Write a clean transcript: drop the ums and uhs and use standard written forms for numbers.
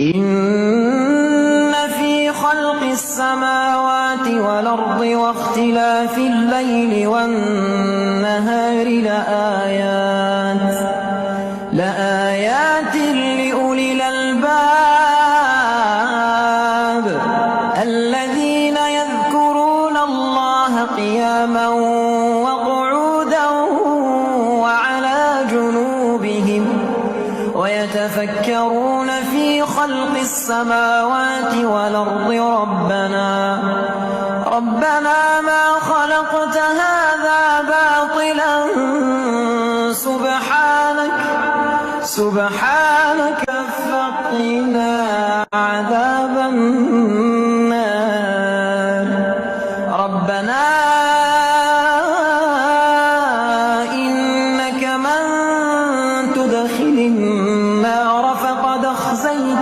إن في خلق السماوات والأرض واختلاف الليل والنهار لآيات لأولي الألباب الذين يذكرون الله قياما وقعودا وعلى جنوبهم ويتفكرون في خلق السماوات والأرض ربنا ما خلقت هذا باطلا سبحانك فقنا عذاب النار.